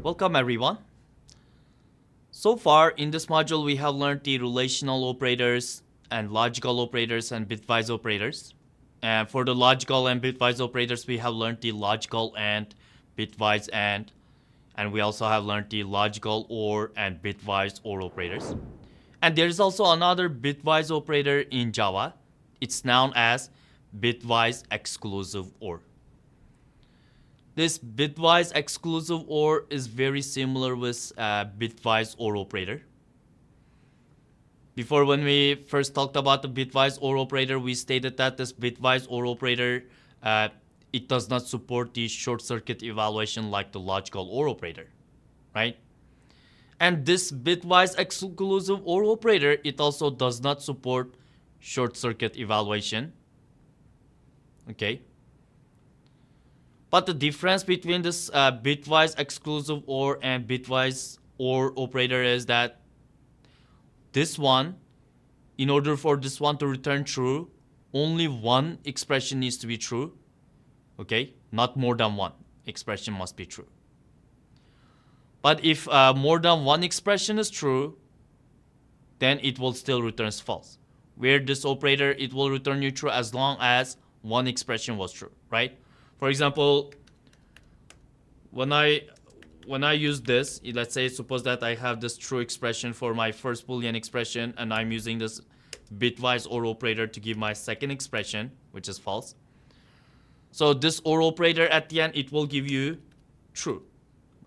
Welcome everyone. So far in this module we have learned the relational operators and logical operators and bitwise operators. And for the logical and bitwise operators we have learned the logical and bitwise and we also have learned the logical or and bitwise or operators. And there is also another bitwise operator in Java. It's known as bitwise exclusive OR. This bitwise exclusive OR is very similar with bitwise OR operator. Before, when we first talked about the bitwise OR operator, we stated that this bitwise OR operator, it does not support the short circuit evaluation like the logical OR operator, right? And this bitwise exclusive OR operator, it also does not support short circuit evaluation, okay? But the difference between this bitwise exclusive OR and bitwise OR operator is that this one, in order for this one to return true, only one expression needs to be true. Okay, not more than one expression must be true. But if more than one expression is true, then it will still return false. Where this operator, it will return you true as long as one expression was true, right? For example, when I use this, let's say suppose that I have this true expression for my first Boolean expression and I'm using this bitwise OR operator to give my second expression, which is false. So this OR operator at the end, it will give you true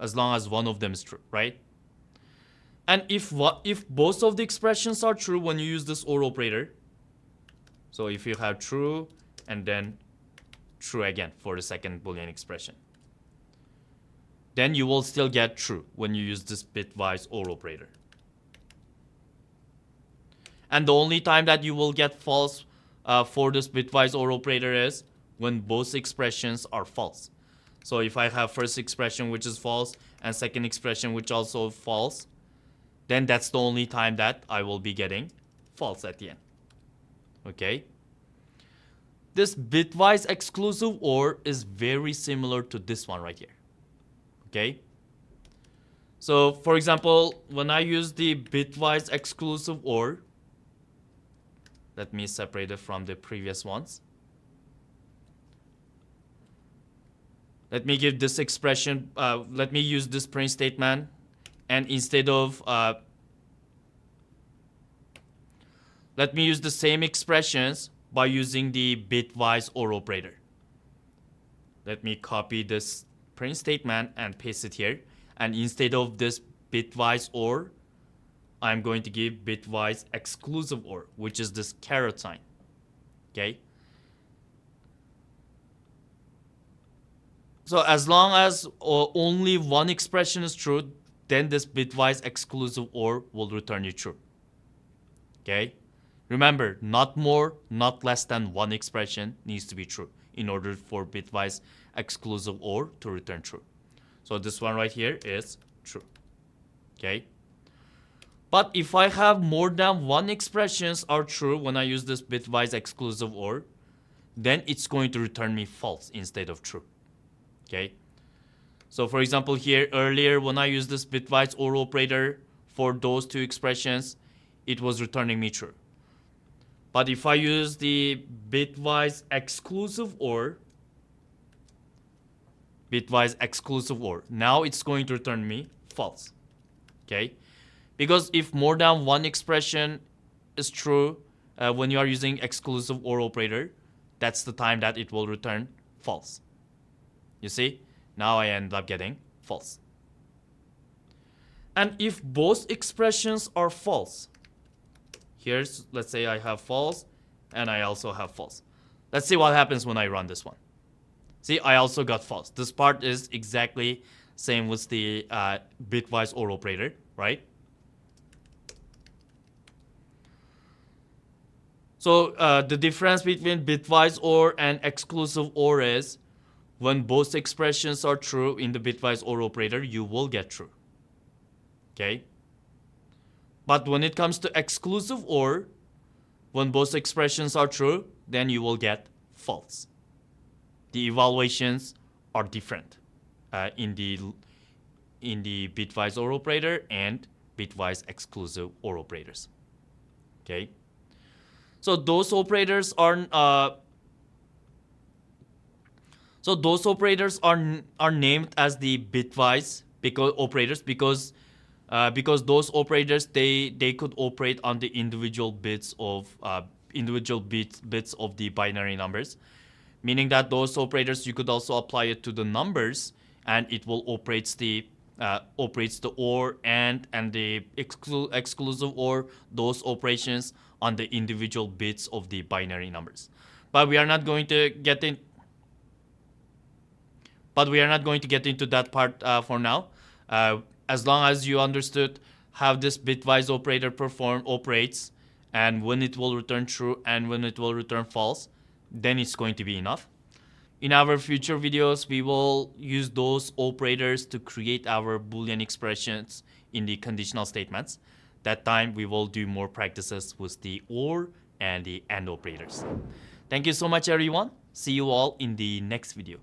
as long as one of them is true, right? And if both of the expressions are true when you use this OR operator, so if you have true and then true again for the second Boolean expression, then you will still get true when you use this bitwise OR operator. And the only time that you will get false for this bitwise OR operator is when both expressions are false. So if I have first expression which is false and second expression which also false, then that's the only time that I will be getting false at the end. Okay? This bitwise exclusive OR is very similar to this one right here. Okay? So for example, when I use the bitwise exclusive OR, let me separate it from the previous ones. Let me give this expression, let me use this print statement, and instead of, let me use the same expressions by using the bitwise OR operator. Let me copy this print statement and paste it here. And instead of this bitwise OR, I'm going to give bitwise exclusive OR, which is this caret sign. Okay? So as long as only one expression is true, then this bitwise exclusive OR will return you true. Okay? Remember, not more, not less than one expression needs to be true in order for bitwise exclusive OR to return true. So this one right here is true. Okay? But if I have more than one expressions are true when I use this bitwise exclusive OR, then it's going to return me false instead of true. Okay? So for example here, earlier when I used this bitwise OR operator for those two expressions, it was returning me true. But if I use the bitwise exclusive OR, now it's going to return me false. Okay? Because if more than one expression is true when you are using exclusive OR operator, that's the time that it will return false. You see? Now I end up getting false. And if both expressions are false, here's, let's say I have false and I also have false. Let's see what happens when I run this one. See, I also got false. This part is exactly same with the bitwise OR operator, right? So the difference between bitwise OR and exclusive OR is when both expressions are true in the bitwise OR operator, you will get true. Okay? But when it comes to exclusive OR, when both expressions are true, then you will get false. The evaluations are different in the in the bitwise OR operator and bitwise exclusive OR operators. Okay. So those operators are named as the bitwise operators because those operators they could operate on the individual bits of the binary numbers, meaning that those operators you could also apply it to the numbers and it will operates the OR and the exclusive OR, those operations on the individual bits of the binary numbers. But we are not going to get into that part for now. As long as you understood how this bitwise operator operates, and when it will return true and when it will return false, then it's going to be enough. In our future videos, we will use those operators to create our Boolean expressions in the conditional statements. That time, we will do more practices with the OR and the AND operators. Thank you so much, everyone. See you all in the next video.